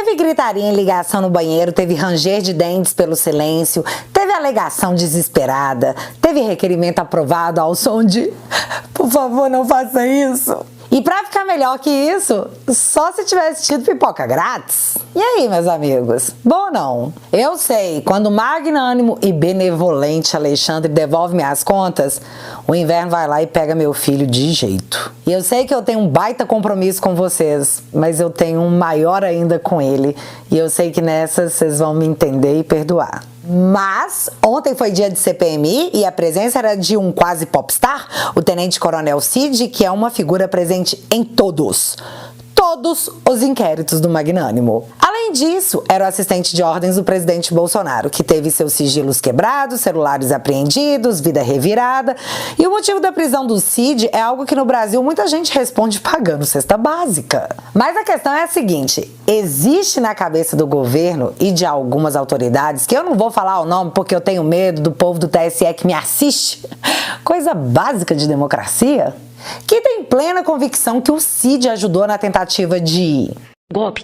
Teve gritaria em ligação no banheiro, teve ranger de dentes pelo silêncio, teve alegação desesperada, teve requerimento aprovado ao som de "por favor, não faça isso". E pra ficar melhor que isso, só se tivesse tido pipoca grátis. E aí, meus amigos? Bom ou não? Eu sei, quando o magnânimo e benevolente Alexandre devolve minhas contas, o inverno vai lá e pega meu filho de jeito. E eu sei que eu tenho um baita compromisso com vocês, mas eu tenho um maior ainda com ele. E eu sei que nessas vocês vão me entender e perdoar. Mas ontem foi dia de CPMI e a presença era de um quase popstar, o Tenente Coronel Cid, que é uma figura presente em todos os inquéritos do magnânimo. Além disso, era o assistente de ordens do presidente Bolsonaro, que teve seus sigilos quebrados, celulares apreendidos, vida revirada. E o motivo da prisão do Cid é algo que no Brasil muita gente responde pagando cesta básica. Mas a questão é a seguinte: existe na cabeça do governo e de algumas autoridades, que eu não vou falar o nome porque eu tenho medo do povo do TSE que me assiste, coisa básica de democracia, que tem plena convicção que o Cid ajudou na tentativa de golpe.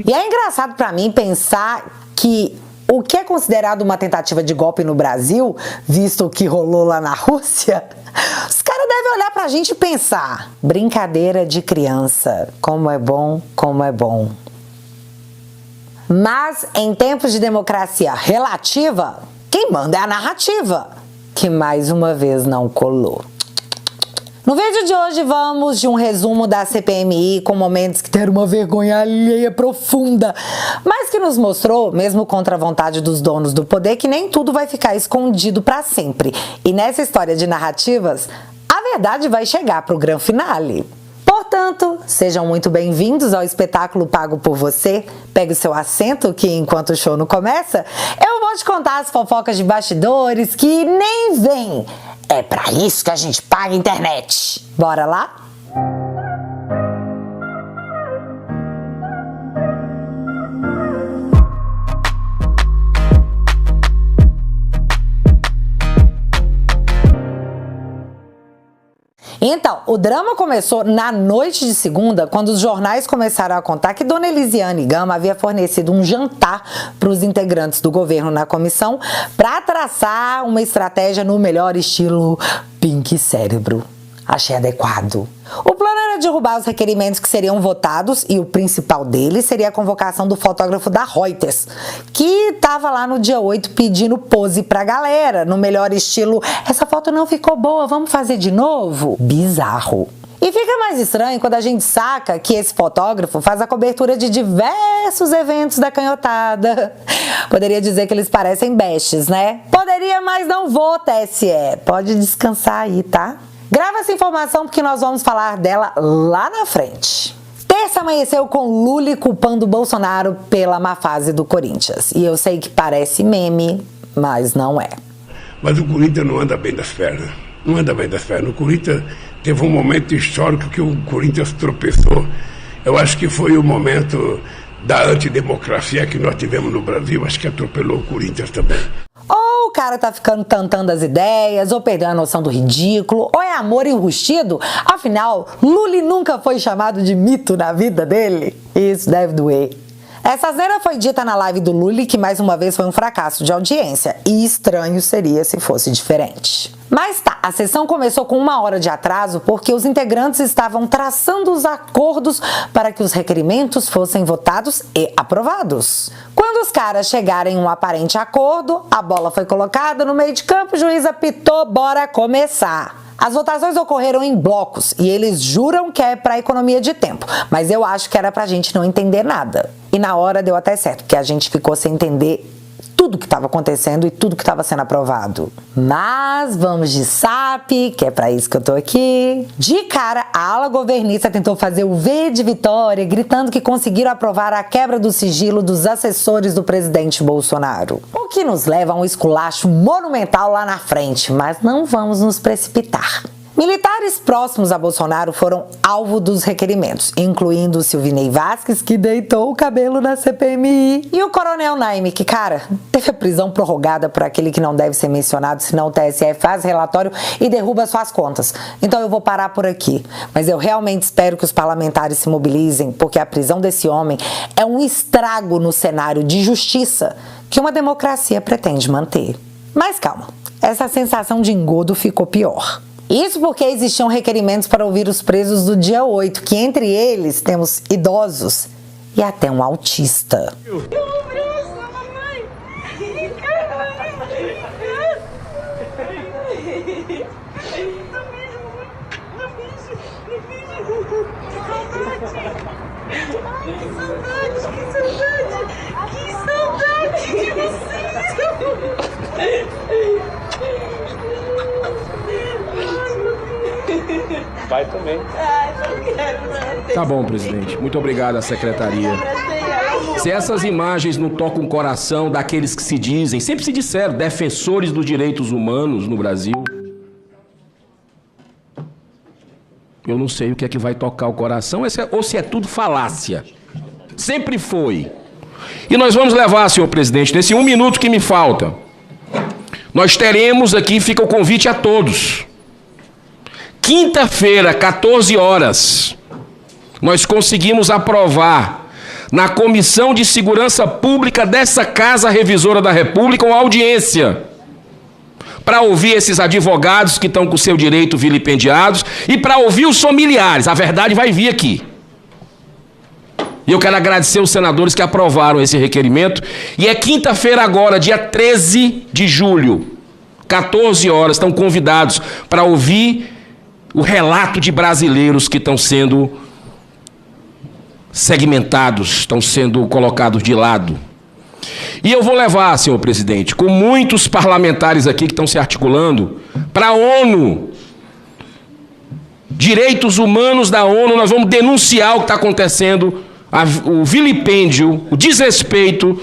E é engraçado pra mim pensar que o que é considerado uma tentativa de golpe no Brasil, visto o que rolou lá na Rússia, os caras devem olhar pra gente e pensar: brincadeira de criança, como é bom, como é bom. Mas em tempos de democracia relativa, quem manda é a narrativa, que mais uma vez não colou. No vídeo de hoje vamos de um resumo da CPMI com momentos que deram uma vergonha alheia profunda, mas que nos mostrou, mesmo contra a vontade dos donos do poder, que nem tudo vai ficar escondido para sempre. E nessa história de narrativas, a verdade vai chegar pro grande finale. Portanto, sejam muito bem-vindos ao espetáculo pago por você. Pegue o seu assento que, enquanto o show não começa, eu vou te contar as fofocas de bastidores que nem vem. É pra isso que a gente paga a internet. Bora lá? Então, o drama começou na noite de segunda, quando os jornais começaram a contar que Dona Elisiane Gama havia fornecido um jantar para os integrantes do governo na comissão para traçar uma estratégia no melhor estilo Pink Cérebro. Achei adequado. O plano era derrubar os requerimentos que seriam votados e o principal deles seria a convocação do fotógrafo da Reuters, que estava lá no dia 8 pedindo pose pra galera, no melhor estilo "essa foto não ficou boa, vamos fazer de novo". Bizarro. E fica mais estranho quando a gente saca que esse fotógrafo faz a cobertura de diversos eventos da canhotada. Poderia dizer que eles parecem bestes, né? Poderia, mas não vou, TSE. Pode descansar aí, tá? Grava essa informação porque nós vamos falar dela lá na frente. Terça amanheceu com Lula culpando Bolsonaro pela má fase do Corinthians. E eu sei que parece meme, mas não é. Mas o Corinthians não anda bem das pernas. Não anda bem das pernas. O Corinthians teve um momento histórico que o Corinthians tropeçou. Eu acho que foi o momento da antidemocracia que nós tivemos no Brasil. Acho que atropelou o Corinthians também. Ou o cara tá ficando tantando as ideias, ou perdendo a noção do ridículo, ou é amor enrustido. Afinal, Lula nunca foi chamado de mito na vida dele. Isso deve doer. Essa asneira foi dita na live do Lula, que mais uma vez foi um fracasso de audiência. E estranho seria se fosse diferente. Mas tá, a sessão começou com 1 hora de atraso porque os integrantes estavam traçando os acordos para que os requerimentos fossem votados e aprovados. Quando os caras chegaram em um aparente acordo, a bola foi colocada no meio de campo, o juiz apitou, bora começar. As votações ocorreram em blocos e eles juram que é para economia de tempo, mas eu acho que era pra gente não entender nada. E na hora deu até certo, porque a gente ficou sem entender tudo que estava acontecendo e tudo que estava sendo aprovado. Mas vamos de SAP, que é para isso que eu tô aqui. De cara, a ala governista tentou fazer o V de vitória, gritando que conseguiram aprovar a quebra do sigilo dos assessores do presidente Bolsonaro. O que nos leva a um esculacho monumental lá na frente, mas não vamos nos precipitar. Militares próximos a Bolsonaro foram alvo dos requerimentos, incluindo o Silvinei Vasquez, que deitou o cabelo na CPMI, e o Coronel Naime, que, cara, teve a prisão prorrogada por aquele que não deve ser mencionado, senão o TSE faz relatório e derruba suas contas. Então eu vou parar por aqui, mas eu realmente espero que os parlamentares se mobilizem, porque a prisão desse homem é um estrago no cenário de justiça que uma democracia pretende manter. Mas calma, essa sensação de engodo ficou pior. Isso porque existiam requerimentos para ouvir os presos do dia 8, que entre eles temos idosos e até um autista. Vai também. Não quero, não. Tá bom, presidente. Muito obrigado à secretaria. Se essas imagens não tocam o coração daqueles que se dizem, sempre se disseram, defensores dos direitos humanos no Brasil, eu não sei o que é que vai tocar o coração, ou se é tudo falácia. Sempre foi. E nós vamos levar, senhor presidente, nesse 1 minuto que me falta, nós teremos aqui, fica o convite a todos. Quinta-feira, 14 horas, nós conseguimos aprovar na Comissão de Segurança Pública dessa Casa Revisora da República uma audiência para ouvir esses advogados que estão com o seu direito vilipendiados e para ouvir os familiares. A verdade vai vir aqui. E eu quero agradecer os senadores que aprovaram esse requerimento. E é quinta-feira agora, dia 13 de julho, 14 horas, estão convidados para ouvir o relato de brasileiros que estão sendo segmentados, estão sendo colocados de lado. E eu vou levar, senhor presidente, com muitos parlamentares aqui que estão se articulando, para a ONU. Direitos humanos da ONU, nós vamos denunciar o que está acontecendo, o vilipêndio, o desrespeito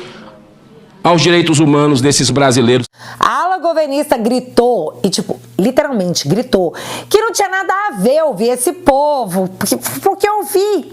aos direitos humanos desses brasileiros. A ala governista gritou, e literalmente gritou, que não tinha nada a ver ouvir esse povo, porque eu vi,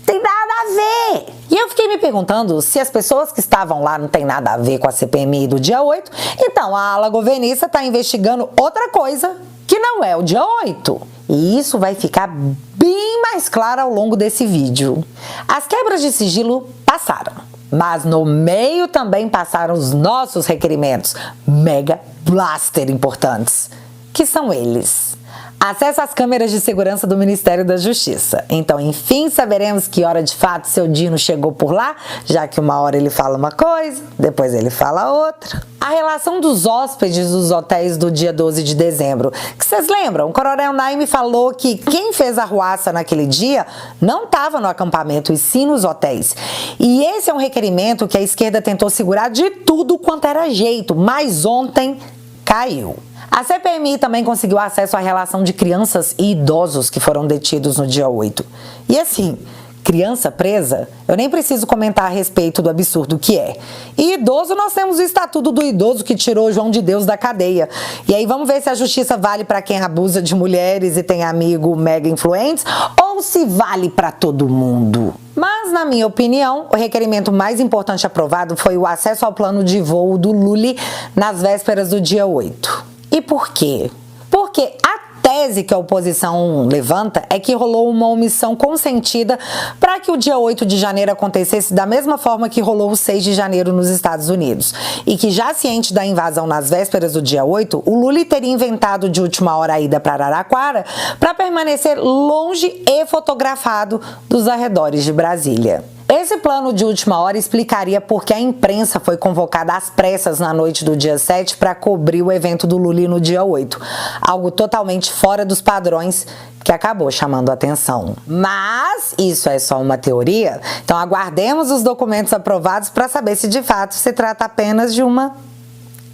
tem nada a ver. E eu fiquei me perguntando se as pessoas que estavam lá não tem nada a ver com a CPMI do dia 8, então a ala governista está investigando outra coisa que não é o dia 8. E isso vai ficar bem mais claro ao longo desse vídeo. As quebras de sigilo passaram, mas no meio também passaram os nossos requerimentos mega blaster importantes, que são eles: acesso às câmeras de segurança do Ministério da Justiça. Então, enfim, saberemos que hora de fato seu Dino chegou por lá, já que uma hora ele fala uma coisa, depois ele fala outra. A relação dos hóspedes dos hotéis do dia 12 de dezembro. Que vocês lembram? O Coronel Naime falou que quem fez a arruaça naquele dia não estava no acampamento, e sim nos hotéis. E esse é um requerimento que a esquerda tentou segurar de tudo quanto era jeito, mas ontem caiu. A CPMI também conseguiu acesso à relação de crianças e idosos que foram detidos no dia 8. E assim, criança presa, eu nem preciso comentar a respeito do absurdo que é. E idoso, nós temos o Estatuto do Idoso que tirou João de Deus da cadeia. E aí vamos ver se a justiça vale para quem abusa de mulheres e tem amigo mega influentes, ou se vale para todo mundo. Mas, na minha opinião, o requerimento mais importante aprovado foi o acesso ao plano de voo do Lully nas vésperas do dia 8. E por quê? Porque a tese que a oposição levanta é que rolou uma omissão consentida para que o dia 8 de janeiro acontecesse da mesma forma que rolou o 6 de janeiro nos Estados Unidos. E que, já ciente da invasão nas vésperas do dia 8, o Lully teria inventado de última hora a ida para Araraquara para permanecer longe e fotografado dos arredores de Brasília. Esse plano de última hora explicaria por que a imprensa foi convocada às pressas na noite do dia 7 para cobrir o evento do Lully no dia 8. Algo totalmente fora dos padrões que acabou chamando a atenção. Mas isso é só uma teoria, então aguardemos os documentos aprovados para saber se de fato se trata apenas de uma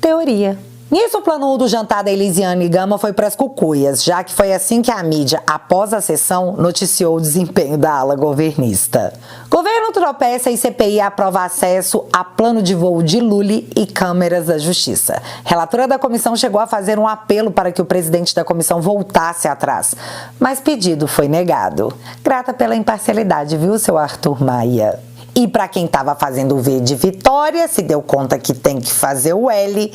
teoria. Nisso, o plano 1 do jantar da Elisiane Gama foi para as cucuias, já que foi assim que a mídia, após a sessão, noticiou o desempenho da ala governista. Governo tropeça e CPI aprova acesso a plano de voo de Lully e câmeras da Justiça. Relatora da comissão chegou a fazer um apelo para que o presidente da comissão voltasse atrás, mas pedido foi negado. Grata pela imparcialidade, viu, seu Arthur Maia? E para quem estava fazendo o V de Vitória, se deu conta que tem que fazer o L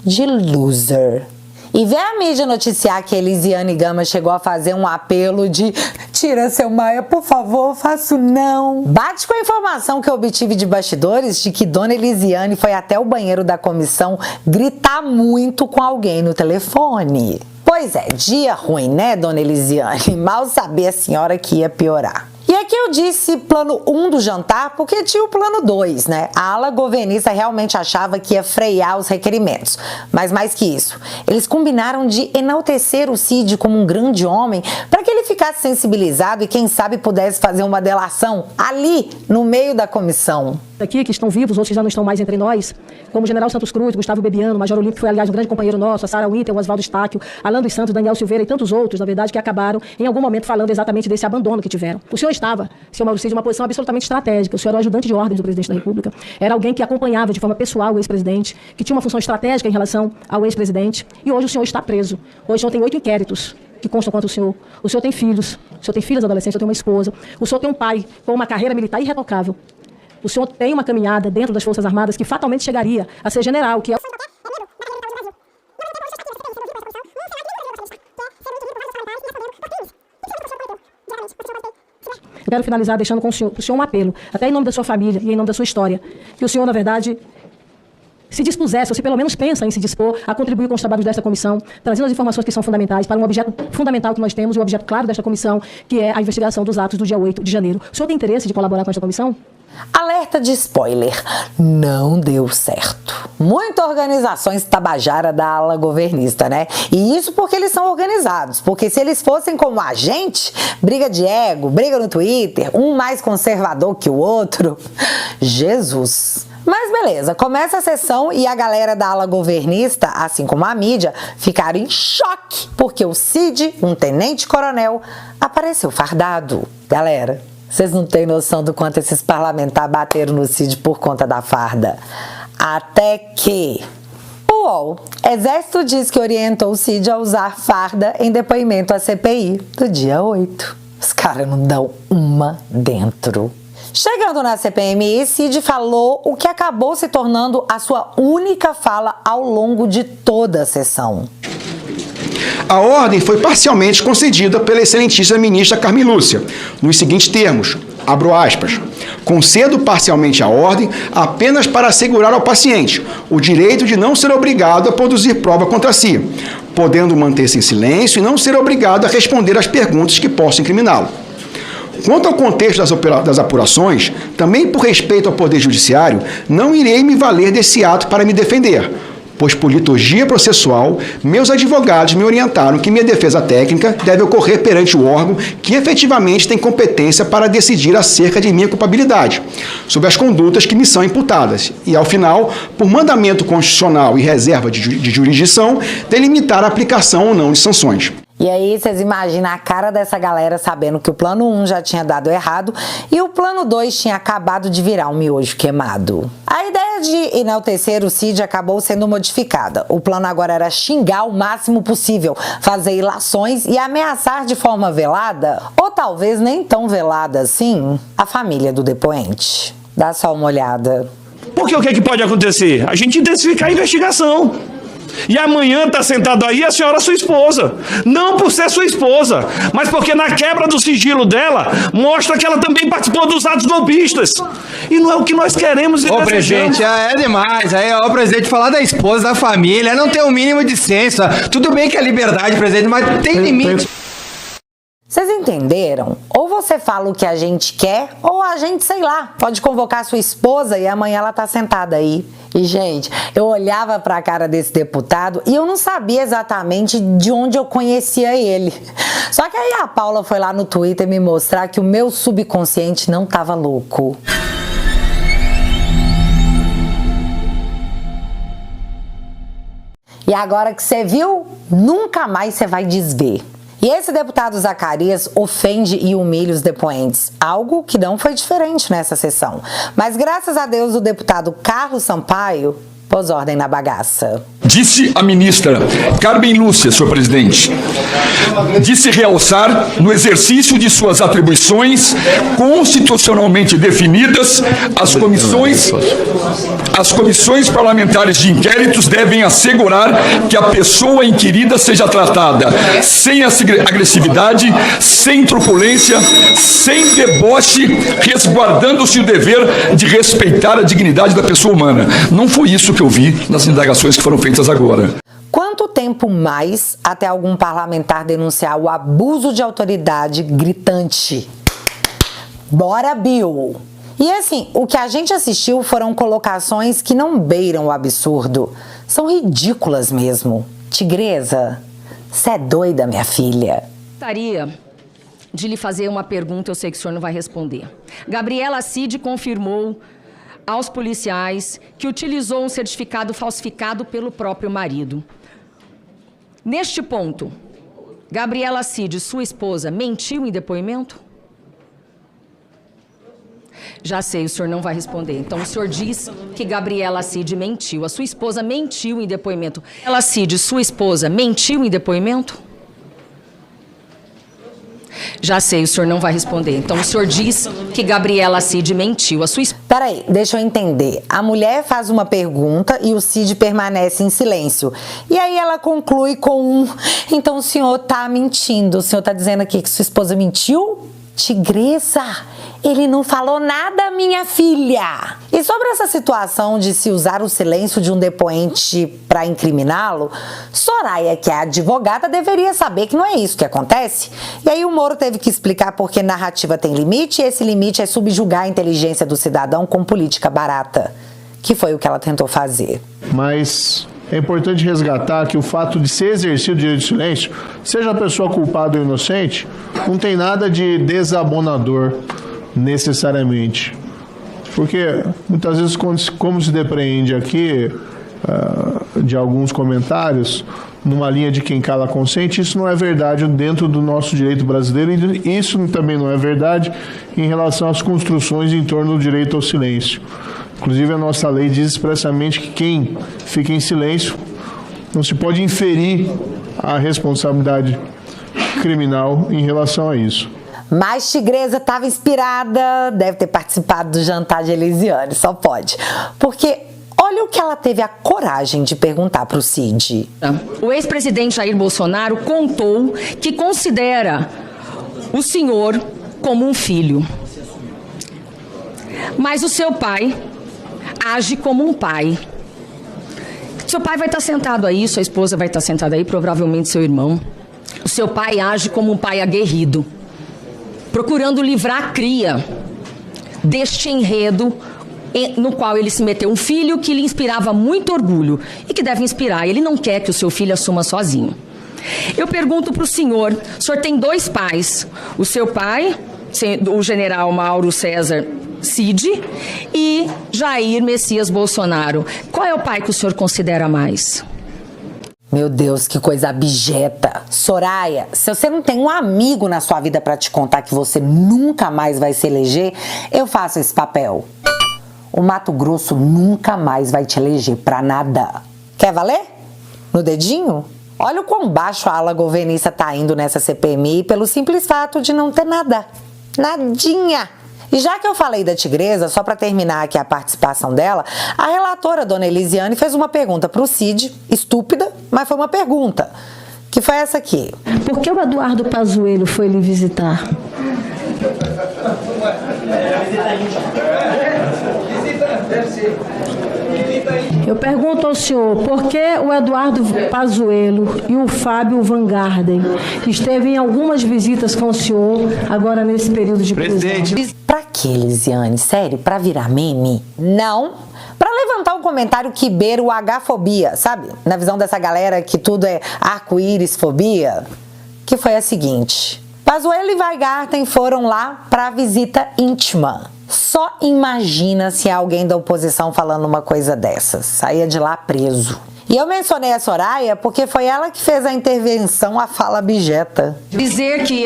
de loser. E ver a mídia noticiar que Elisiane Gama chegou a fazer um apelo de tira seu Maia, por favor, faço não. Bate com a informação que eu obtive de bastidores de que Dona Elisiane foi até o banheiro da comissão gritar muito com alguém no telefone. Pois é, dia ruim, né, Dona Elisiane? Mal sabia a senhora que ia piorar. E aqui eu disse plano 1 do jantar porque tinha o plano 2, né? A ala governista realmente achava que ia frear os requerimentos. Mas mais que isso, eles combinaram de enaltecer o Cid como um grande homem para que ele ficasse sensibilizado e quem sabe pudesse fazer uma delação ali, no meio da comissão. Aqui que estão vivos, outros já não estão mais entre nós, como o General Santos Cruz, Gustavo Bebiano, Major Olímpio, que foi, aliás, um grande companheiro nosso, a Sara Winter, o Oswaldo Estáquio, Alan dos Santos, Daniel Silveira e tantos outros, na verdade, que acabaram em algum momento falando exatamente desse abandono que tiveram. O senhor estava, senhor Mauro Cid, em uma posição absolutamente estratégica, o senhor era o ajudante de ordens do presidente da República, era alguém que acompanhava de forma pessoal o ex-presidente, que tinha uma função estratégica em relação ao ex-presidente, e hoje o senhor está preso. Hoje o senhor tem 8 inquéritos que constam contra o senhor. O senhor tem filhos, o senhor tem filhas adolescentes, o senhor tem uma esposa, o senhor tem um pai com uma carreira militar irretocável. O senhor tem uma caminhada dentro das Forças Armadas que fatalmente chegaria a ser general, que é... Eu quero finalizar deixando com o senhor um apelo, até em nome da sua família e em nome da sua história, que o senhor, na verdade, se dispusesse, ou se pelo menos pensa em se dispor a contribuir com os trabalhos desta comissão, trazendo as informações que são fundamentais para um objeto fundamental que nós temos, e o objeto claro desta comissão, que é a investigação dos atos do dia 8 de janeiro. O senhor tem interesse de colaborar com esta comissão? Alerta de spoiler, não deu certo. Muitas organizações tabajara da ala governista, né? E isso porque eles são organizados, porque se eles fossem como a gente, briga de ego, briga no Twitter, um mais conservador que o outro, Jesus. Mas beleza, começa a sessão e a galera da ala governista, assim como a mídia, ficaram em choque, porque o Cid, um tenente-coronel, apareceu fardado. Galera, vocês não têm noção do quanto esses parlamentares bateram no Cid por conta da farda. Até que o UOL, Exército diz que orientou o Cid a usar farda em depoimento à CPI do dia 8. Os caras não dão uma dentro. Chegando na CPMI, Cid falou o que acabou se tornando a sua única fala ao longo de toda a sessão. A ordem foi parcialmente concedida pela excelentíssima ministra Carmen Lúcia, nos seguintes termos, abro aspas, concedo parcialmente a ordem apenas para assegurar ao paciente o direito de não ser obrigado a produzir prova contra si, podendo manter-se em silêncio e não ser obrigado a responder às perguntas que possam incriminá-lo. Quanto ao contexto das apurações, também por respeito ao Poder Judiciário, não irei me valer desse ato para me defender, pois por liturgia processual, meus advogados me orientaram que minha defesa técnica deve ocorrer perante o órgão que efetivamente tem competência para decidir acerca de minha culpabilidade, sobre as condutas que me são imputadas, e, ao final, por mandamento constitucional e reserva de jurisdição, delimitar a aplicação ou não de sanções. E aí vocês imaginam a cara dessa galera sabendo que o plano 1 já tinha dado errado e o plano 2 tinha acabado de virar um miojo queimado. A ideia de enaltecer o Cid acabou sendo modificada. O plano agora era xingar o máximo possível, fazer ilações e ameaçar de forma velada, ou talvez nem tão velada assim, a família do depoente. Dá só uma olhada. Porque o que é que pode acontecer? A gente intensificar a investigação. E amanhã está sentado aí a senhora sua esposa. Não por ser sua esposa, mas porque na quebra do sigilo dela, mostra que ela também participou dos atos golpistas. E não é o que nós queremos e Ô, presidente, é demais. Aí, ó, presidente, falar da esposa, da família, não tem o mínimo de senso. Tudo bem que é liberdade, presidente, mas tem limite. Vocês entenderam? Ou você fala o que a gente quer, ou a gente, sei lá, pode convocar sua esposa e amanhã ela tá sentada aí. E, gente, eu olhava pra cara desse deputado e eu não sabia exatamente de onde eu conhecia ele. Só que aí a Paula foi lá no Twitter me mostrar que o meu subconsciente não tava louco. E agora que você viu, nunca mais você vai desver. E esse deputado Zacarias ofende e humilha os depoentes, algo que não foi diferente nessa sessão. Mas graças a Deus o deputado Carlos Sampaio pôs ordem na bagaça. Disse a ministra Carmen Lúcia, senhor presidente, disse realçar, no exercício de suas atribuições constitucionalmente definidas, as comissões parlamentares de inquéritos devem assegurar que a pessoa inquirida seja tratada sem agressividade, sem truculência, sem deboche, resguardando-se o dever de respeitar a dignidade da pessoa humana. Não foi isso que eu vi nas indagações que foram feitas agora. Quanto tempo mais até algum parlamentar denunciar o abuso de autoridade gritante? Bora, Bill! E assim, o que a gente assistiu foram colocações que não beiram o absurdo. São ridículas mesmo. Tigresa, você é doida, minha filha? Gostaria de lhe fazer uma pergunta, eu sei que o senhor não vai responder. Gabriela Cid confirmou aos policiais que utilizou um certificado falsificado pelo próprio marido. Neste ponto, Gabriela Cid, sua esposa, mentiu em depoimento? Já sei, o senhor não vai responder. Então, o senhor diz que Gabriela Cid mentiu. A sua esposa mentiu em depoimento. Gabriela Cid, sua esposa, mentiu em depoimento? Já sei, o senhor não vai responder. Então, o senhor diz que Gabriela Cid mentiu. A sua esposa... Peraí, deixa eu entender. A mulher faz uma pergunta e o Cid permanece em silêncio. E aí ela conclui com então o senhor tá mentindo. O senhor tá dizendo aqui que sua esposa mentiu? Tigresa, ele não falou nada, minha filha. E sobre essa situação de se usar o silêncio de um depoente para incriminá-lo, Soraya, que é advogada, deveria saber que não é isso que acontece. E aí o Moro teve que explicar porque narrativa tem limite e esse limite é subjugar a inteligência do cidadão com política barata, que foi o que ela tentou fazer. Mas é importante resgatar que o fato de ser exercido o direito de silêncio, seja a pessoa culpada ou inocente, não tem nada de desabonador necessariamente. Porque muitas vezes, como se depreende aqui de alguns comentários, numa linha de quem cala consente, isso não é verdade dentro do nosso direito brasileiro e isso também não é verdade em relação às construções em torno do direito ao silêncio. Inclusive, a nossa lei diz expressamente que quem fica em silêncio não se pode inferir a responsabilidade criminal em relação a isso. Mas Tigresa estava inspirada, deve ter participado do jantar de Elisiane, só pode. Porque olha o que ela teve a coragem de perguntar para o Cid. O ex-presidente Jair Bolsonaro contou que considera o senhor como um filho. Mas o seu pai age como um pai. Seu pai vai estar sentado aí, sua esposa vai estar sentada aí, provavelmente seu irmão. O seu pai age como um pai aguerrido, procurando livrar a cria deste enredo no qual ele se meteu. Um filho que lhe inspirava muito orgulho e que deve inspirar. Ele não quer que o seu filho assuma sozinho. Eu pergunto para o senhor tem dois pais. O seu pai, o general Mauro César Cid, e Jair Messias Bolsonaro. Qual é o pai que o senhor considera mais? Meu Deus, que coisa abjeta. Soraya, se você não tem um amigo na sua vida para te contar que você nunca mais vai se eleger, eu faço esse papel. O Mato Grosso nunca mais vai te eleger pra nada. Quer valer? No dedinho? Olha o quão baixo a ala governista tá indo nessa CPMI pelo simples fato de não ter nada. Nadinha. E já que eu falei da Tigresa, só para terminar aqui a participação dela, a relatora, dona Elisiane, fez uma pergunta para o Cid, estúpida, mas foi uma pergunta, que foi essa aqui. Por que o Eduardo Pazuello foi lhe visitar? Eu pergunto ao senhor, por que o Eduardo Pazuello e o Fábio Van Garden esteve em algumas visitas com o senhor agora nesse período de prisão? Pra que, Elisiane? Sério? Pra virar meme? Não. Pra levantar um comentário que beira o H-fobia, sabe? Na visão dessa galera que tudo é arco-íris fobia. Que foi a seguinte. Pazuello e Van Garden foram lá pra visita íntima. Só imagina se alguém da oposição falando uma coisa dessas. Saía de lá preso. E eu mencionei a Soraya porque foi ela que fez a intervenção à fala abjeta. Dizer que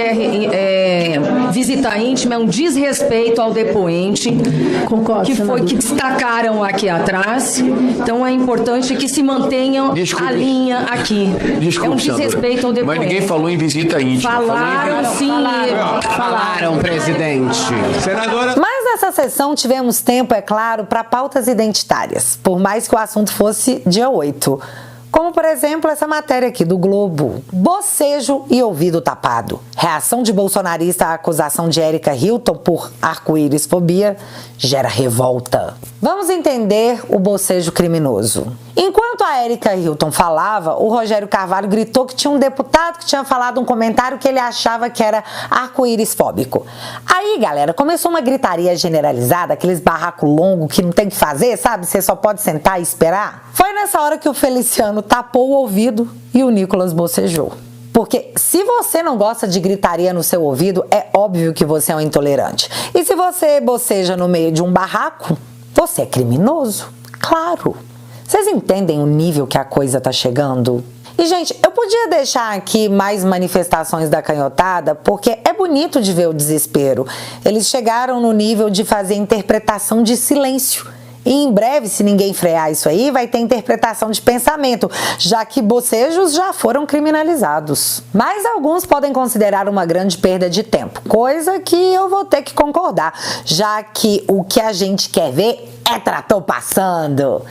visita íntima é um desrespeito ao depoente. Concordo, que foi que destacaram aqui atrás. Então é importante que se mantenham a linha aqui. Desculpe, é um desrespeito ao depoente. Mas ninguém falou em visita íntima. Falaram, presidente. Senadora... Mas nessa sessão tivemos tempo, é claro, para pautas identitárias, por mais que o assunto fosse dia 8. Como, por exemplo, essa matéria aqui do Globo. Bocejo e ouvido tapado. Reação de bolsonarista à acusação de Érica Hilton por arco-íris-fobia gera revolta. Vamos entender o bocejo criminoso. Enquanto a Érica Hilton falava, o Rogério Carvalho gritou que tinha um deputado que tinha falado um comentário que ele achava que era arco-íris-fóbico. Aí, galera, começou uma gritaria generalizada, aqueles barracos longos que não tem o que fazer, sabe? Você só pode sentar e esperar. Foi nessa hora que o Feliciano tapou o ouvido e o Nicolas bocejou. Porque se você não gosta de gritaria no seu ouvido, é óbvio que você é um intolerante. E se você boceja no meio de um barraco, você é criminoso. Claro. Vocês entendem o nível que a coisa tá chegando? E, gente, eu podia deixar aqui mais manifestações da canhotada, porque é bonito de ver o desespero. Eles chegaram no nível de fazer interpretação de silêncio. E em breve, se ninguém frear isso aí, vai ter interpretação de pensamento, já que bocejos já foram criminalizados. Mas alguns podem considerar uma grande perda de tempo, coisa que eu vou ter que concordar, já que o que a gente quer ver é trator passando.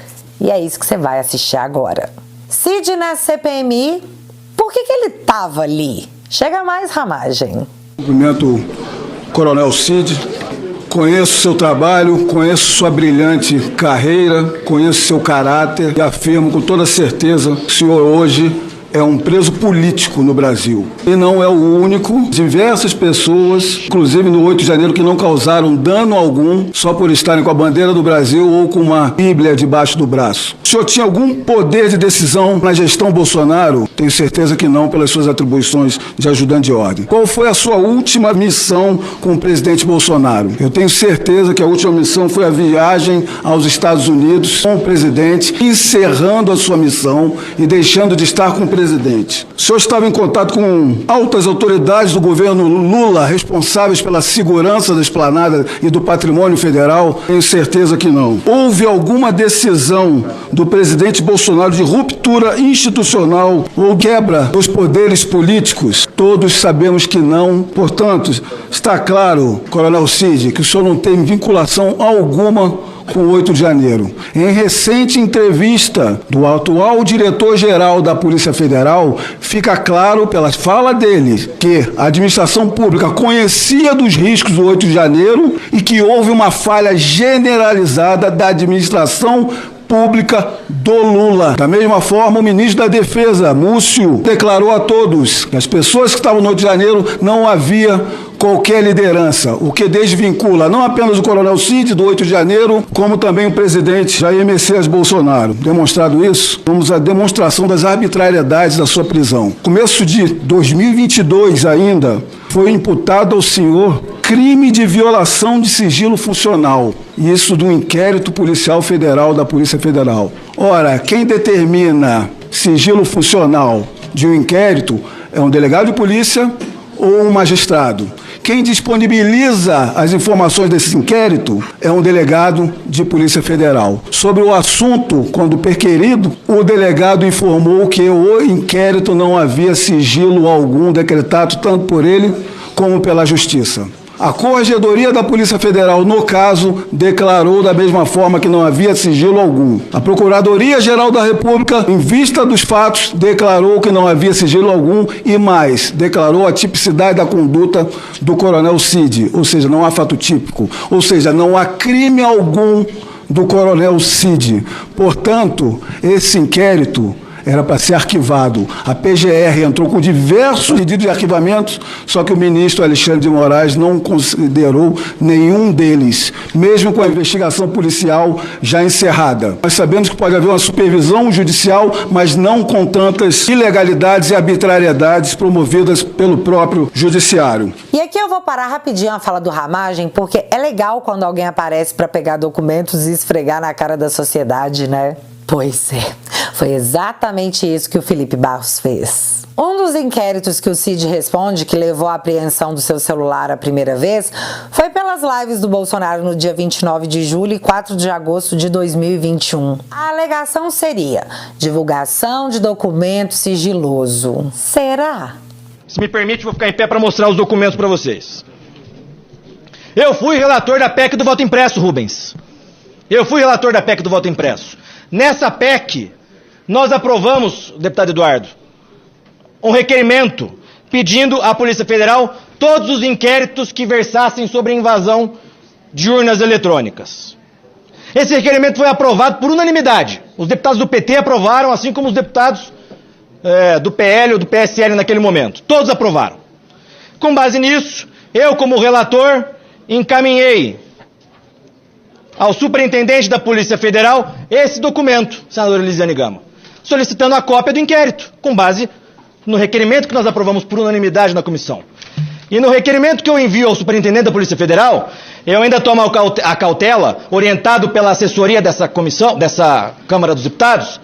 E é isso que você vai assistir agora. Cid na CPMI, por que ele tava ali? Chega mais, Ramagem. Cumprimento o Coronel Cid. Conheço seu trabalho, conheço sua brilhante carreira, conheço seu caráter e afirmo com toda certeza que o senhor hoje é um preso político no Brasil. E não é o único. Diversas pessoas, inclusive no 8 de janeiro, que não causaram dano algum só por estarem com a bandeira do Brasil ou com uma bíblia debaixo do braço. O senhor tinha algum poder de decisão na gestão Bolsonaro? Tenho certeza que não, pelas suas atribuições de ajudante de ordem. Qual foi a sua última missão com o presidente Bolsonaro? Eu tenho certeza que a última missão foi a viagem aos Estados Unidos com o presidente, encerrando a sua missão e deixando de estar com o presidente. O senhor estava em contato com altas autoridades do governo Lula, responsáveis pela segurança da esplanada e do patrimônio federal? Tenho certeza que não. Houve alguma decisão do presidente Bolsonaro de ruptura institucional ou quebra dos poderes políticos? Todos sabemos que não. Portanto, está claro, Coronel Cid, que o senhor não tem vinculação alguma com o 8 de janeiro. Em recente entrevista do atual diretor-geral da Polícia Federal, fica claro pela fala dele que a administração pública conhecia dos riscos do 8 de janeiro e que houve uma falha generalizada da administração pública do Lula. Da mesma forma, o ministro da Defesa, Múcio, declarou a todos que as pessoas que estavam no 8 de janeiro não havia qualquer liderança, o que desvincula não apenas o Coronel Cid do 8 de janeiro, como também o presidente Jair Messias Bolsonaro. Demonstrado isso, vamos à demonstração das arbitrariedades da sua prisão. Começo de 2022 ainda, foi imputado ao senhor crime de violação de sigilo funcional. Isso do inquérito policial federal da Polícia Federal. Ora, quem determina sigilo funcional de um inquérito é um delegado de polícia ou um magistrado. Quem disponibiliza as informações desse inquérito é um delegado de Polícia Federal. Sobre o assunto, quando perquirido, o delegado informou que o inquérito não havia sigilo algum decretado tanto por ele como pela Justiça. A Corregedoria da Polícia Federal, no caso, declarou da mesma forma que não havia sigilo algum. A Procuradoria-Geral da República, em vista dos fatos, declarou que não havia sigilo algum e mais, declarou a tipicidade da conduta do Coronel Cid, ou seja, não há fato típico, ou seja, não há crime algum do Coronel Cid. Portanto, esse inquérito era para ser arquivado. A PGR entrou com diversos pedidos de arquivamento, só que o ministro Alexandre de Moraes não considerou nenhum deles, mesmo com a investigação policial já encerrada. Nós sabemos que pode haver uma supervisão judicial, mas não com tantas ilegalidades e arbitrariedades promovidas pelo próprio judiciário. E aqui eu vou parar rapidinho a fala do Ramagem, porque é legal quando alguém aparece para pegar documentos e esfregar na cara da sociedade, né? Pois é. Foi exatamente isso que o Felipe Barros fez. Um dos inquéritos que o Cid responde, que levou à apreensão do seu celular a primeira vez, foi pelas lives do Bolsonaro no dia 29 de julho e 4 de agosto de 2021. A alegação seria divulgação de documento sigiloso. Será? Se me permite, vou ficar em pé para mostrar os documentos para vocês. Eu fui relator da PEC do voto impresso, Rubens. Eu fui relator da PEC do voto impresso. Nessa PEC, nós aprovamos, deputado Eduardo, um requerimento pedindo à Polícia Federal todos os inquéritos que versassem sobre a invasão de urnas eletrônicas. Esse requerimento foi aprovado por unanimidade. Os deputados do PT aprovaram, assim como os deputados do PL ou do PSL naquele momento. Todos aprovaram. Com base nisso, eu, como relator, encaminhei ao superintendente da Polícia Federal esse documento, senadora Elisiane Gama, solicitando a cópia do inquérito, com base no requerimento que nós aprovamos por unanimidade na comissão. E no requerimento que eu envio ao superintendente da Polícia Federal, eu ainda tomo a cautela, orientado pela assessoria dessa comissão, dessa Câmara dos Deputados,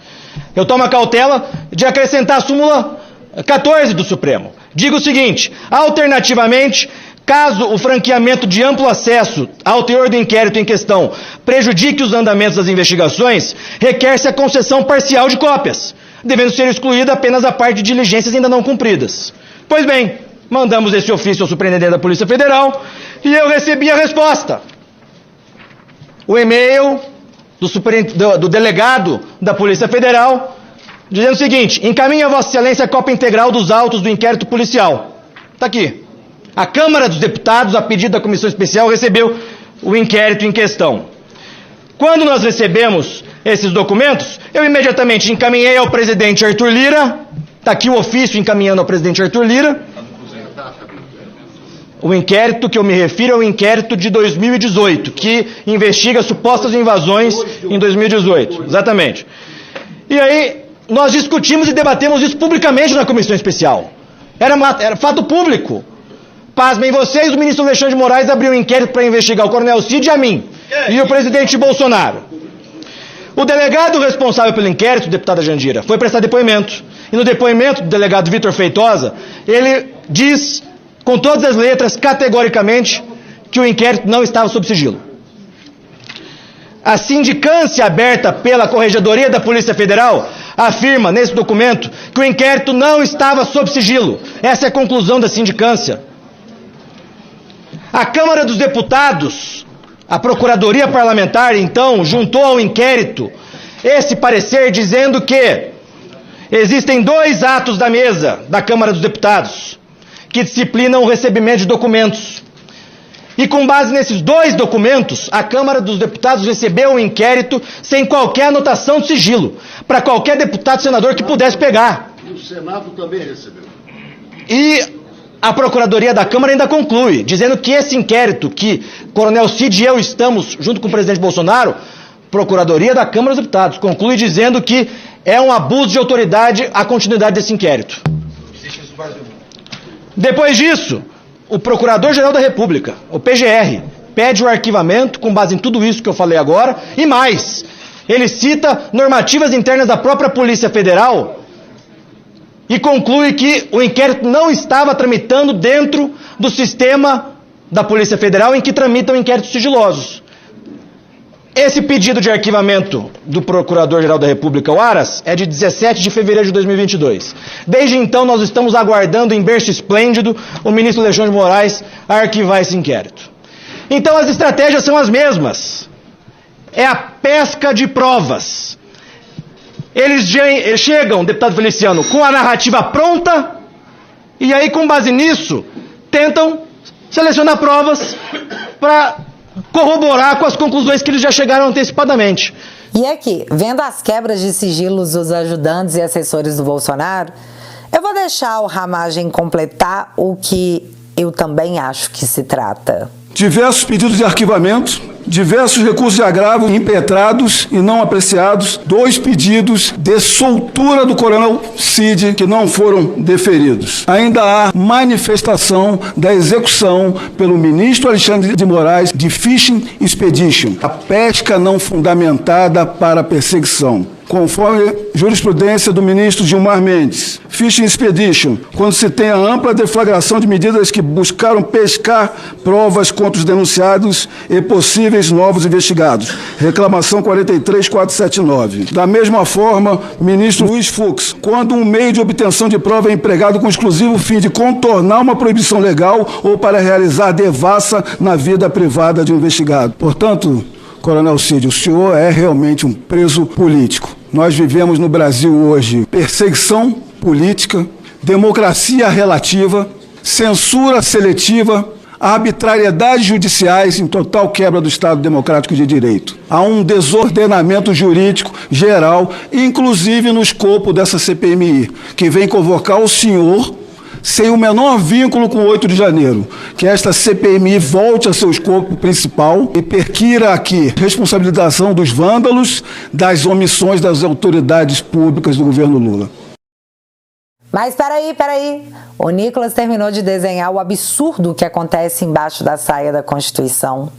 eu tomo a cautela de acrescentar a súmula 14 do Supremo. Digo o seguinte: alternativamente, caso o franqueamento de amplo acesso ao teor do inquérito em questão prejudique os andamentos das investigações, requer-se a concessão parcial de cópias, devendo ser excluída apenas a parte de diligências ainda não cumpridas. Pois bem, mandamos esse ofício ao superintendente da Polícia Federal e eu recebi a resposta. O e-mail do delegado da Polícia Federal, dizendo o seguinte: encaminha a Vossa Excelência a cópia integral dos autos do inquérito policial. Está aqui. A Câmara dos Deputados, a pedido da Comissão Especial, recebeu o inquérito em questão. Quando nós recebemos esses documentos, eu imediatamente encaminhei ao presidente Arthur Lira. Está aqui o ofício encaminhando ao presidente Arthur Lira. O inquérito que eu me refiro é o inquérito de 2018, que investiga supostas invasões em 2018. Exatamente. E aí, nós discutimos e debatemos isso publicamente na Comissão Especial. Era fato público. Pasmem vocês, o ministro Alexandre de Moraes abriu um inquérito para investigar o coronel Cid e a mim, e o presidente Bolsonaro. O delegado responsável pelo inquérito, o deputado Jandira, foi prestar depoimento. E no depoimento do delegado Vitor Feitosa, ele diz, com todas as letras, categoricamente, que o inquérito não estava sob sigilo. A sindicância aberta pela Corregedoria da Polícia Federal afirma, nesse documento, que o inquérito não estava sob sigilo. Essa é a conclusão da sindicância. A Câmara dos Deputados, a Procuradoria Parlamentar, então, juntou ao inquérito esse parecer dizendo que existem 2 atos da mesa da Câmara dos Deputados que disciplinam o recebimento de documentos. E com base nesses 2 documentos, a Câmara dos Deputados recebeu o inquérito sem qualquer anotação de sigilo, para qualquer deputado e senador que pudesse pegar. E o Senado também recebeu. E a Procuradoria da Câmara ainda conclui, dizendo que esse inquérito que Coronel Cid e eu estamos, junto com o presidente Bolsonaro, Procuradoria da Câmara dos Deputados, conclui dizendo que é um abuso de autoridade a continuidade desse inquérito. Depois disso, o Procurador-Geral da República, o PGR, pede o arquivamento com base em tudo isso que eu falei agora e mais. Ele cita normativas internas da própria Polícia Federal e conclui que o inquérito não estava tramitando dentro do sistema da Polícia Federal em que tramitam inquéritos sigilosos. Esse pedido de arquivamento do Procurador-Geral da República, o Aras, é de 17 de fevereiro de 2022. Desde então, nós estamos aguardando em berço esplêndido o ministro Alexandre de Moraes a arquivar esse inquérito. Então, as estratégias são as mesmas. É a pesca de provas. Eles chegam, deputado Feliciano, com a narrativa pronta e aí, com base nisso, tentam selecionar provas para corroborar com as conclusões que eles já chegaram antecipadamente. E aqui, vendo as quebras de sigilos dos ajudantes e assessores do Bolsonaro, eu vou deixar o Ramagem completar o que eu também acho que se trata. Diversos pedidos de arquivamento, diversos recursos de agravo impetrados e não apreciados, 2 pedidos de soltura do coronel Cid que não foram deferidos. Ainda há manifestação da execução pelo ministro Alexandre de Moraes de Fishing Expedition, a pesca não fundamentada para a perseguição. Conforme jurisprudência do ministro Gilmar Mendes, Fishing Expedition, quando se tem a ampla deflagração de medidas que buscaram pescar provas contra os denunciados e possíveis novos investigados. Reclamação 43479. Da mesma forma, ministro Luiz Fux, quando um meio de obtenção de prova é empregado com exclusivo fim de contornar uma proibição legal ou para realizar devassa na vida privada de um investigado. Portanto, Coronel Cid, o senhor é realmente um preso político. Nós vivemos no Brasil hoje perseguição política, democracia relativa, censura seletiva, arbitrariedades judiciais em total quebra do Estado Democrático de Direito. Há um desordenamento jurídico geral, inclusive no escopo dessa CPMI, que vem convocar o senhor sem o menor vínculo com o 8 de janeiro, que esta CPMI volte a seu escopo principal e perquira aqui responsabilização dos vândalos das omissões das autoridades públicas do governo Lula. Mas peraí. O Nicolas terminou de desenhar o absurdo que acontece embaixo da saia da Constituição.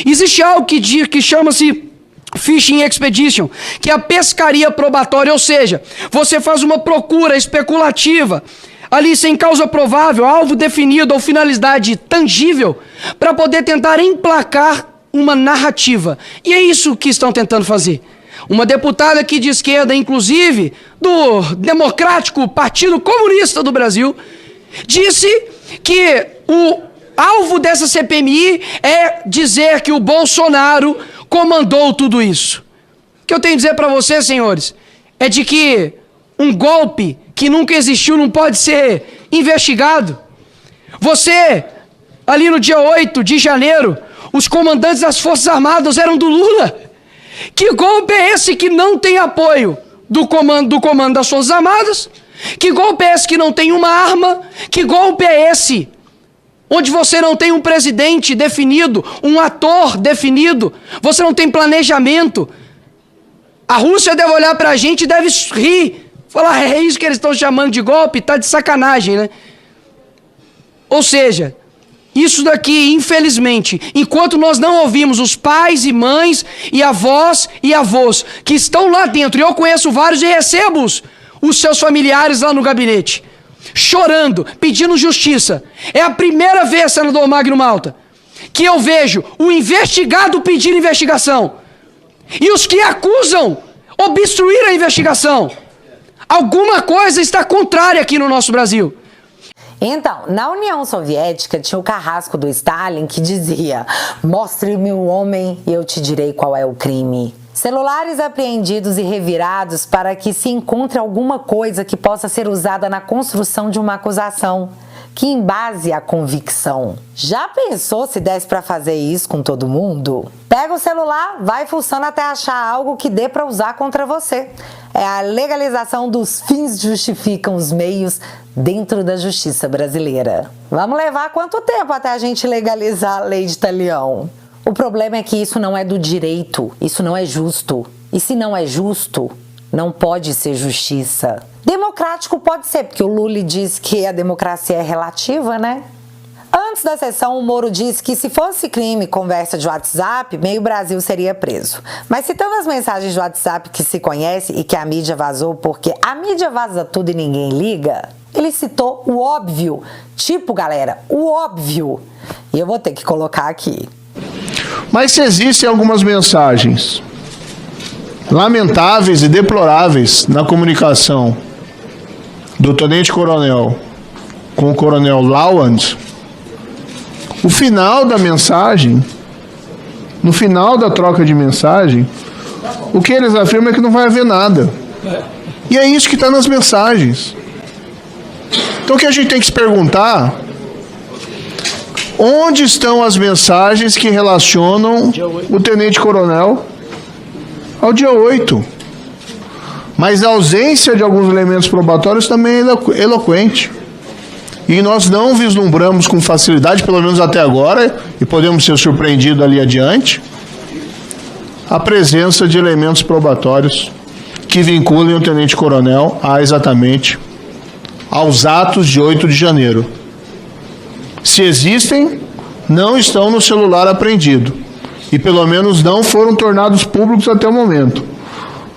Existe algo que chama-se Fishing Expedition, que é a pescaria probatória, ou seja, você faz uma procura especulativa, ali sem causa provável, alvo definido ou finalidade tangível, para poder tentar emplacar uma narrativa. E é isso que estão tentando fazer. Uma deputada aqui de esquerda, inclusive, do Democrático Partido Comunista do Brasil, disse que o alvo dessa CPMI é dizer que o Bolsonaro comandou tudo isso. O que eu tenho a dizer para vocês, senhores, é de que um golpe que nunca existiu não pode ser investigado. Você, ali no dia 8 de janeiro, os comandantes das Forças Armadas eram do Lula. Que golpe é esse que não tem apoio do comando das Forças Armadas? Que golpe é esse que não tem uma arma? Que golpe é esse onde você não tem um presidente definido, um ator definido, você não tem planejamento? A Rússia deve olhar pra gente e deve rir, falar, é isso que eles estão chamando de golpe? Tá de sacanagem, né? Ou seja, isso daqui, infelizmente, enquanto nós não ouvimos os pais e mães e avós e avós que estão lá dentro, e eu conheço vários e recebo os seus familiares lá no gabinete, chorando, pedindo justiça. É a primeira vez, senador Magno Malta, que eu vejo o investigado pedir investigação e os que acusam obstruir a investigação. Alguma coisa está contrária aqui no nosso Brasil. Então, na União Soviética tinha o carrasco do Stalin que dizia: mostre-me o homem e eu te direi qual é o crime. Celulares apreendidos e revirados para que se encontre alguma coisa que possa ser usada na construção de uma acusação, que embase a convicção. Já pensou se desse para fazer isso com todo mundo? Pega o celular, vai fuçando até achar algo que dê para usar contra você. É a legalização dos fins justificam os meios dentro da justiça brasileira. Vamos levar quanto tempo até a gente legalizar a lei de talião? O problema é que isso não é do direito, isso não é justo. E se não é justo, não pode ser justiça. Democrático pode ser, porque o Lula diz que a democracia é relativa, né? Antes da sessão, o Moro disse que se fosse crime conversa de WhatsApp, meio Brasil seria preso. Mas citando as mensagens de WhatsApp que se conhece e que a mídia vazou, porque a mídia vaza tudo e ninguém liga, ele citou o óbvio. Tipo, galera, o óbvio. E eu vou ter que colocar aqui. Mas se existem algumas mensagens lamentáveis e deploráveis na comunicação do tenente-coronel com o coronel Lawand, o final da mensagem, no final da troca de mensagem, o que eles afirmam é que não vai haver nada. E é isso que está nas mensagens. Então o que a gente tem que se perguntar: onde estão as mensagens que relacionam o tenente-coronel ao dia 8? Mas a ausência de alguns elementos probatórios também é eloquente. E nós não vislumbramos com facilidade, pelo menos até agora, e podemos ser surpreendidos ali adiante, a presença de elementos probatórios que vinculem o tenente-coronel exatamente aos atos de 8 de janeiro. Se existem, não estão no celular apreendido. E pelo menos não foram tornados públicos até o momento.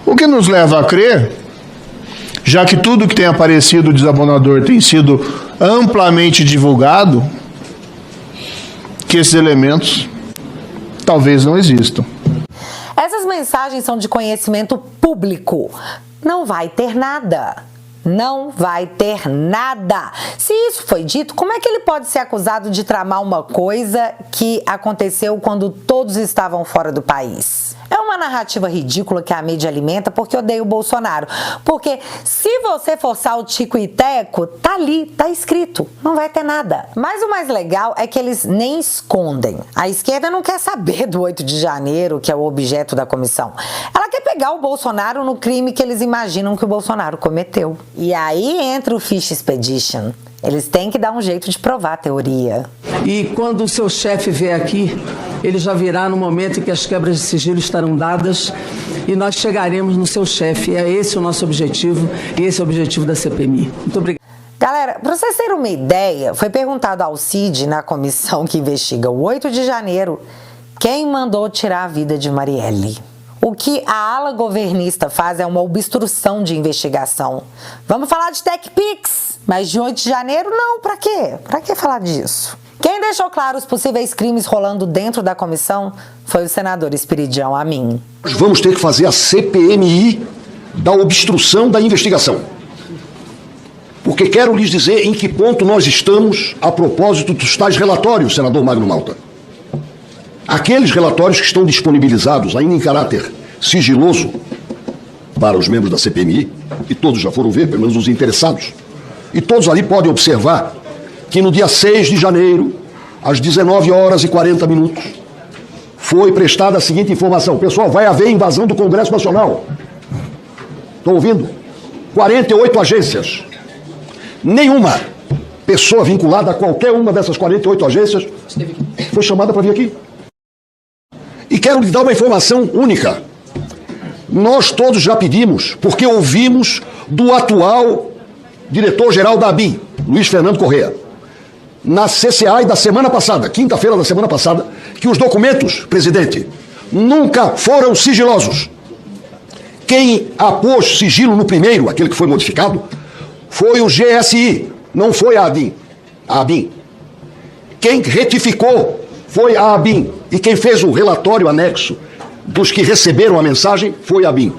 O que nos leva a crer, já que tudo que tem aparecido desabonador tem sido amplamente divulgado, que esses elementos talvez não existam. Essas mensagens são de conhecimento público. Não vai ter nada. Não vai ter nada. Se isso foi dito, como é que ele pode ser acusado de tramar uma coisa que aconteceu quando todos estavam fora do país? É uma narrativa ridícula que a mídia alimenta porque odeia o Bolsonaro. Porque se você forçar o Tico e Teco, tá ali, tá escrito, não vai ter nada. Mas o mais legal é que eles nem escondem. A esquerda não quer saber do 8 de janeiro, que é o objeto da comissão. Ela quer pegar o Bolsonaro no crime que eles imaginam que o Bolsonaro cometeu. E aí entra o Fish Expedition. Eles têm que dar um jeito de provar a teoria. E quando o seu chefe vier aqui, ele já virá no momento em que as quebras de sigilo estarão dadas e nós chegaremos no seu chefe. É esse o nosso objetivo e esse é o objetivo da CPMI. Muito obrigado. Galera, para vocês terem uma ideia, foi perguntado ao Cid, na comissão que investiga o 8 de janeiro, quem mandou tirar a vida de Marielle. O que a ala governista faz é uma obstrução de investigação. Vamos falar de TechPix, mas de 8 de janeiro não, pra quê? Pra que falar disso? Quem deixou claro os possíveis crimes rolando dentro da comissão foi o senador Esperidião Amin. Vamos ter que fazer a CPMI da obstrução da investigação. Porque quero lhes dizer em que ponto nós estamos a propósito dos tais relatórios, senador Magno Malta. Aqueles relatórios que estão disponibilizados ainda em caráter sigiloso para os membros da CPMI, e todos já foram ver, pelo menos os interessados, e todos ali podem observar que no dia 6 de janeiro, às 19 horas e 40 minutos, foi prestada a seguinte informação. Pessoal, vai haver invasão do Congresso Nacional. Estão ouvindo? 48 agências. Nenhuma pessoa vinculada a qualquer uma dessas 48 agências foi chamada para vir aqui. E quero lhe dar uma informação única. Nós todos já pedimos, porque ouvimos do atual diretor-geral da ABIN, Luiz Fernando Corrêa, na CCA da semana passada, quinta-feira da semana passada, que os documentos, presidente, nunca foram sigilosos. Quem apôs sigilo no primeiro, aquele que foi modificado, foi o GSI, não foi a ABIN. A ABIN. Quem retificou foi a ABIN. E quem fez o relatório anexo dos que receberam a mensagem foi a ABIN.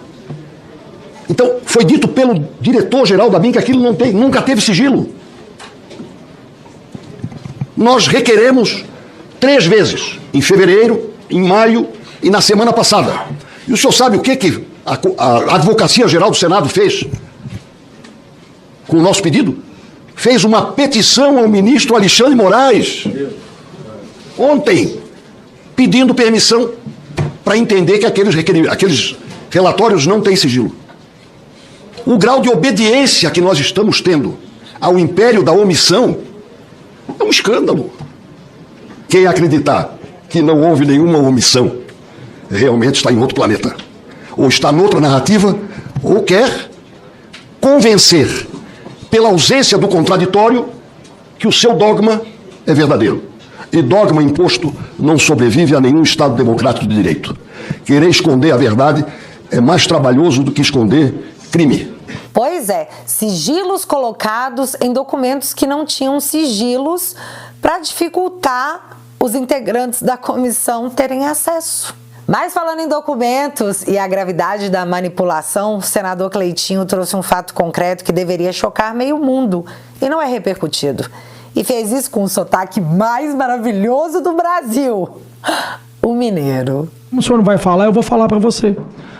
Então, foi dito pelo diretor-geral da ABIN que aquilo nunca teve sigilo. Nós requeremos 3 vezes, em fevereiro, em maio e na semana passada. E o senhor sabe o que a Advocacia Geral do Senado fez com o nosso pedido? Fez uma petição ao ministro Alexandre Moraes, ontem, pedindo permissão para entender que aqueles relatórios não têm sigilo. O grau de obediência que nós estamos tendo ao império da omissão é um escândalo. Quem acreditar que não houve nenhuma omissão realmente está em outro planeta. Ou está noutra narrativa, ou quer convencer, pela ausência do contraditório, que o seu dogma é verdadeiro. E dogma imposto não sobrevive a nenhum Estado democrático de direito. Querer esconder a verdade é mais trabalhoso do que esconder crime. Pois é, sigilos colocados em documentos que não tinham sigilos para dificultar os integrantes da comissão terem acesso. Mas falando em documentos e a gravidade da manipulação, o senador Cleitinho trouxe um fato concreto que deveria chocar meio mundo e não é repercutido. E fez isso com o sotaque mais maravilhoso do Brasil, o mineiro. Como o senhor não vai falar, eu vou falar para você.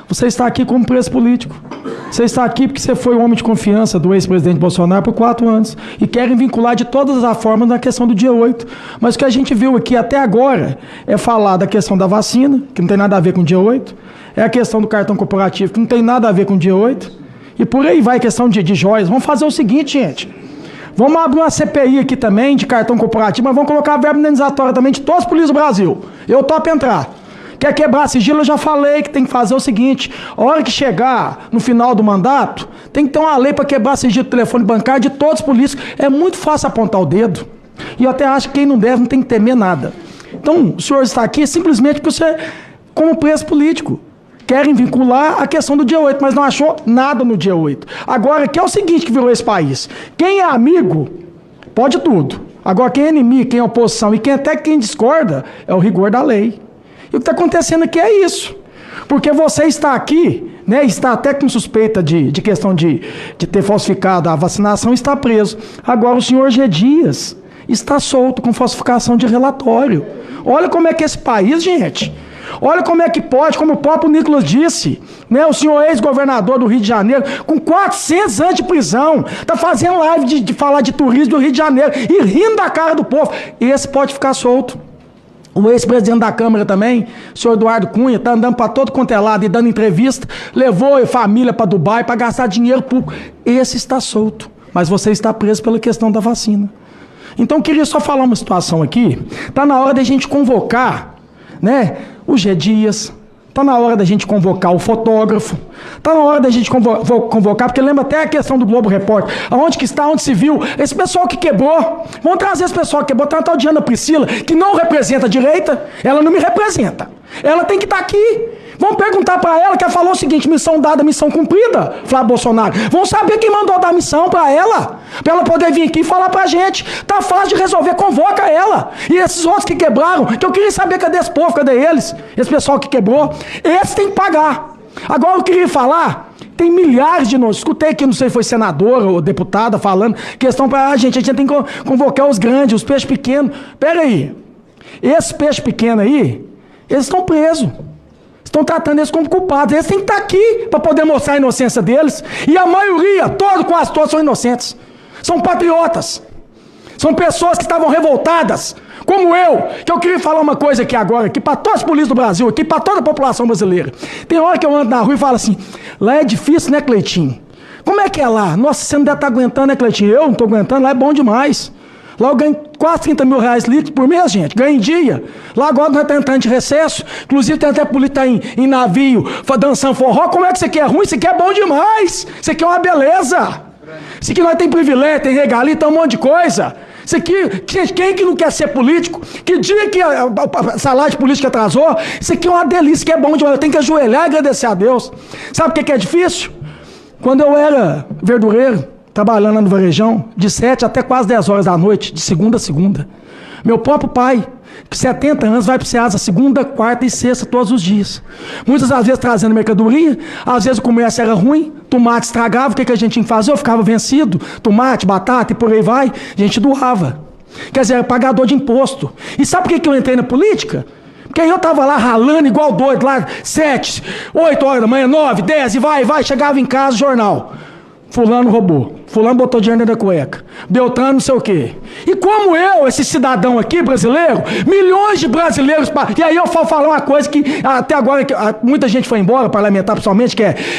Você está aqui como preso político. Você está aqui porque você foi um homem de confiança do ex-presidente Bolsonaro por 4 anos. E querem vincular de todas as formas na questão do dia 8. Mas o que a gente viu aqui até agora é falar da questão da vacina, que não tem nada a ver com o dia 8. É a questão do cartão corporativo, que não tem nada a ver com o dia 8. E por aí vai a questão de joias. Vamos fazer o seguinte, gente. Vamos abrir uma CPI aqui também de cartão corporativo, mas vamos colocar a verba indenizatória também de todos os polícias do Brasil. Eu topo entrar. Quer quebrar sigilo? Eu já falei que tem que fazer o seguinte: a hora que chegar no final do mandato, tem que ter uma lei para quebrar sigilo do telefone bancário de todos os polícias. É muito fácil apontar o dedo. E eu até acho que quem não deve não tem que temer nada. Então, o senhor está aqui simplesmente porque você, como preso político, querem vincular a questão do dia 8, mas não achou nada no dia 8. Agora, que é o seguinte que virou esse país. Quem é amigo, pode tudo. Agora, quem é inimigo, quem é oposição e até quem discorda, é o rigor da lei. E o que está acontecendo aqui é isso. Porque você está aqui, né, está até com suspeita de questão de ter falsificado a vacinação, está preso. Agora o senhor G. Dias está solto com falsificação de relatório. Olha como é que é esse país, gente. Olha como é que pode, como o próprio Nicolas disse, né, o senhor ex-governador do Rio de Janeiro, com 400 anos de prisão, está fazendo live de falar de turismo do Rio de Janeiro e rindo da cara do povo. Esse pode ficar solto. O ex-presidente da Câmara também, o senhor Eduardo Cunha, está andando para todo quanto é lado e dando entrevista, levou a família para Dubai para gastar dinheiro público. Esse está solto, mas você está preso pela questão da vacina. Então, eu queria só falar uma situação aqui. Está na hora da gente convocar, né, o G. Dias, está na hora da gente convocar o fotógrafo, está na hora da gente convocar, porque lembra até a questão do Globo Repórter, aonde que está, onde se viu, esse pessoal que quebrou, vamos trazer esse pessoal que quebrou, tá a tal Diana Priscila, que não representa a direita, ela não me representa, ela tem que estar aqui. Vamos perguntar para ela, que ela falou o seguinte, missão dada, missão cumprida, Flávio Bolsonaro. Vamos saber quem mandou dar missão para ela poder vir aqui e falar pra gente. Tá fácil de resolver, convoca ela. E esses outros que quebraram, que eu queria saber cadê esse povo, cadê eles? Esse pessoal que quebrou, esses tem que pagar. Agora eu queria falar, tem milhares de nós, escutei aqui, não sei se foi senadora ou deputada falando, questão para a gente tem que convocar os grandes, os peixes pequenos. Pera aí, esses peixes pequenos aí, eles estão presos. Estão tratando eles como culpados. Eles têm que estar aqui para poder mostrar a inocência deles. E a maioria, quase todos são inocentes. São patriotas. São pessoas que estavam revoltadas, como eu, que eu queria falar uma coisa aqui agora, aqui para todos os polícios do Brasil, aqui para toda a população brasileira. Tem hora que eu ando na rua e falo assim, lá é difícil, né, Cleitinho? Como é que é lá? Nossa, você não deve estar aguentando, né, Cleitinho? Eu não estou aguentando, lá é bom demais. Lá eu ganho quase 30 mil reais litro por mês, gente. Ganho em dia. Lá agora nós estamos entrando de recesso. Inclusive tem até polícia em navio dançando forró. Como é que isso aqui é ruim? Isso aqui é bom demais. Isso aqui é uma beleza. Isso aqui nós tem privilégio, tem regalia, tem um monte de coisa. Isso aqui, quem que não quer ser político? Que dia que a salário de política atrasou? Isso aqui é uma delícia, isso aqui é bom demais. Eu tenho que ajoelhar e agradecer a Deus. Sabe o que é difícil? Quando eu era verdureiro, trabalhando no varejão, de 7 até quase 10 horas da noite, de segunda a segunda. Meu próprio pai, que 70 anos, vai para o Ceasa segunda, quarta e sexta, todos os dias. Muitas das vezes trazendo mercadoria, às vezes o comércio era ruim, tomate estragava, o que a gente tinha que fazer? Eu ficava vencido, tomate, batata e por aí vai, a gente doava. Quer dizer, era pagador de imposto. E sabe por que eu entrei na política? Porque aí eu estava lá ralando igual doido, lá 7, 8 horas da manhã, 9, 10 e vai, chegava em casa, jornal. Fulano roubou, fulano botou dinheiro dentro da cueca, Beltrano não sei o quê. E como eu, esse cidadão aqui, brasileiro, milhões de brasileiros... E aí eu vou falar uma coisa que até agora muita gente foi embora, parlamentar principalmente,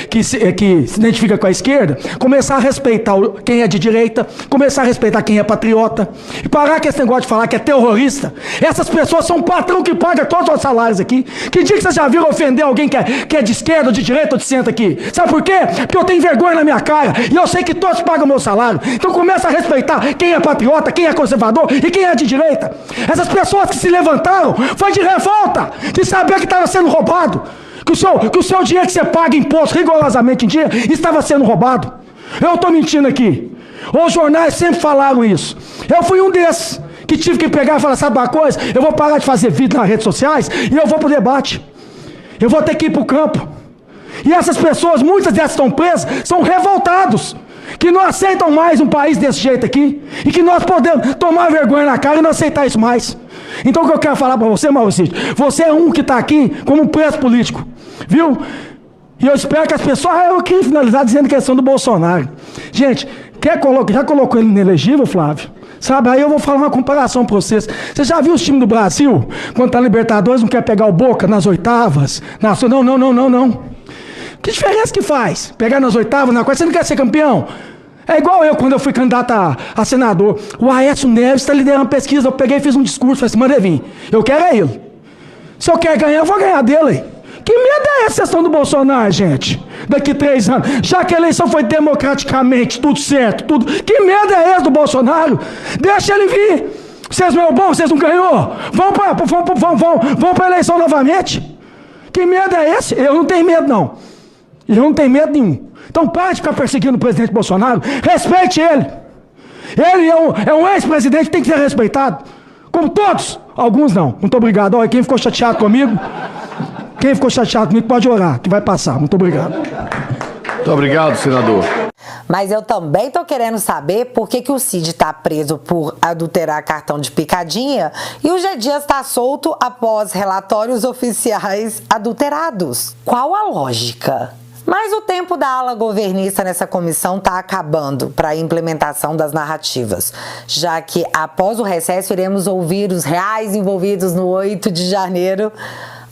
que se identifica com a esquerda, começar a respeitar quem é de direita, começar a respeitar quem é patriota, e parar com esse negócio de falar que é terrorista. Essas pessoas são um patrão que paga todos os salários aqui. Que dia que vocês já viram ofender alguém que é de esquerda ou de direita ou de centro aqui? Sabe por quê? Porque eu tenho vergonha na minha cara. E eu sei que todos pagam meu salário. Então começa a respeitar quem é patriota, quem é conservador e quem é de direita. Essas pessoas que se levantaram foi de revolta, de saber que estava sendo roubado. Que o seu dinheiro que você paga imposto rigorosamente em dia estava sendo roubado. Eu estou mentindo aqui. Os jornais sempre falaram isso. Eu fui um desses que tive que pegar e falar, sabe uma coisa? Eu vou parar de fazer vídeo nas redes sociais e eu vou para o debate. Eu vou ter que ir para o campo. E essas pessoas, muitas dessas estão presas, são revoltados, que não aceitam mais um país desse jeito aqui, e que nós podemos tomar vergonha na cara e não aceitar isso mais. Então o que eu quero falar para você, Maurício, você é um que está aqui como preso político, viu? E eu espero que as pessoas... eu queria finalizar dizendo a questão do Bolsonaro. Gente, já colocou ele inelegível, Flávio? Sabe, aí eu vou falar uma comparação para vocês. Você já viu os times do Brasil, quando tá Libertadores, não quer pegar o Boca nas oitavas? Não. Que diferença que faz? Pegar nas oitavas, na quarta, você não quer ser campeão? É igual eu, quando eu fui candidato a senador. O Aécio Neves está liderando a pesquisa. Eu peguei e fiz um discurso, falei assim, manda vir. Eu quero é ele. Se eu quero ganhar, eu vou ganhar dele. Que medo é essa questão do Bolsonaro, gente? Daqui 3 anos. Já que a eleição foi democraticamente, tudo certo, tudo. Que medo é esse do Bolsonaro? Deixa ele vir. Vocês não é bom, vocês não ganhou? Vão para a eleição novamente. Que medo é esse? Eu não tenho medo, não. Eu não tenho medo nenhum. Então pare de ficar perseguindo o presidente Bolsonaro. Respeite ele. Ele é um ex-presidente que tem que ser respeitado. Como todos. Alguns não. Muito obrigado. Olha, quem ficou chateado comigo, pode orar, que vai passar. Muito obrigado. Muito obrigado, senador. Mas eu também tô querendo saber por que o Cid tá preso por adulterar cartão de picadinha e o G. Dias tá solto após relatórios oficiais adulterados. Qual a lógica? Mas o tempo da ala governista nessa comissão está acabando para a implementação das narrativas, já que após o recesso iremos ouvir os reais envolvidos no 8 de janeiro,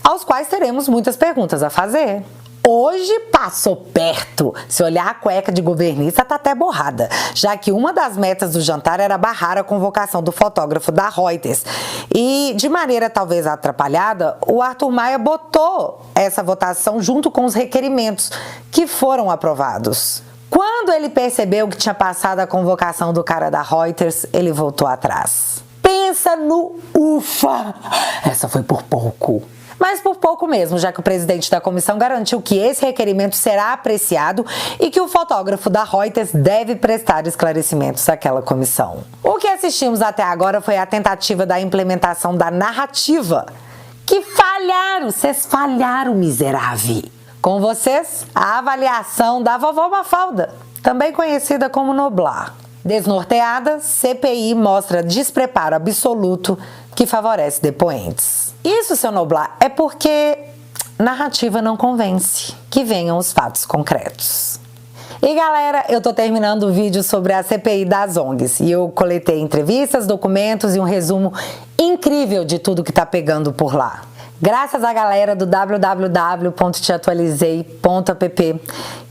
aos quais teremos muitas perguntas a fazer. Hoje passou perto. Se olhar a cueca de governista tá até borrada, já que uma das metas do jantar era barrar a convocação do fotógrafo da Reuters. E, de maneira talvez atrapalhada, o Arthur Maia botou essa votação junto com os requerimentos que foram aprovados. Quando ele percebeu que tinha passado a convocação do cara da Reuters, ele voltou atrás. Pensa no ufa! Essa foi por pouco. Mas por pouco mesmo, já que o presidente da comissão garantiu que esse requerimento será apreciado e que o fotógrafo da Reuters deve prestar esclarecimentos àquela comissão. O que assistimos até agora foi a tentativa da implementação da narrativa. Que falharam, vocês falharam, miserável. Com vocês, a avaliação da vovó Mafalda, também conhecida como Noblar. Desnorteada, CPI mostra despreparo absoluto que favorece depoentes. Isso, seu Noblar, é porque narrativa não convence. Que venham os fatos concretos. E galera, eu tô terminando o vídeo sobre a CPI das ONGs e eu coletei entrevistas, documentos e um resumo incrível de tudo que tá pegando por lá. Graças à galera do www.teatualizei.app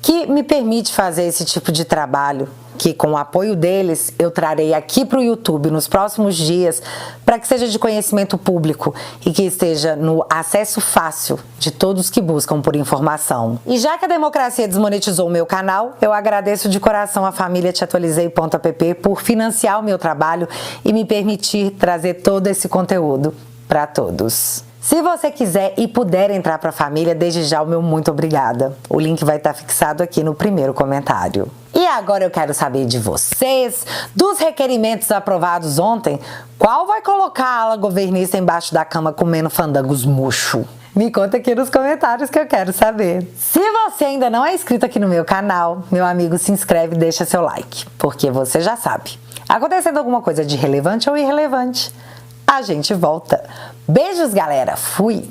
que me permite fazer esse tipo de trabalho, que com o apoio deles eu trarei aqui para o YouTube nos próximos dias para que seja de conhecimento público e que esteja no acesso fácil de todos que buscam por informação. E já que a democracia desmonetizou o meu canal, eu agradeço de coração a família Teatualizei.app por financiar o meu trabalho e me permitir trazer todo esse conteúdo para todos. Se você quiser e puder entrar para a família, desde já o meu muito obrigada. O link vai estar fixado aqui no primeiro comentário. E agora eu quero saber de vocês, dos requerimentos aprovados ontem, qual vai colocar a ala governista embaixo da cama comendo fandangos murcho? Me conta aqui nos comentários que eu quero saber. Se você ainda não é inscrito aqui no meu canal, meu amigo, se inscreve e deixa seu like, porque você já sabe. Acontecendo alguma coisa de relevante ou irrelevante, a gente volta. Beijos, galera. Fui!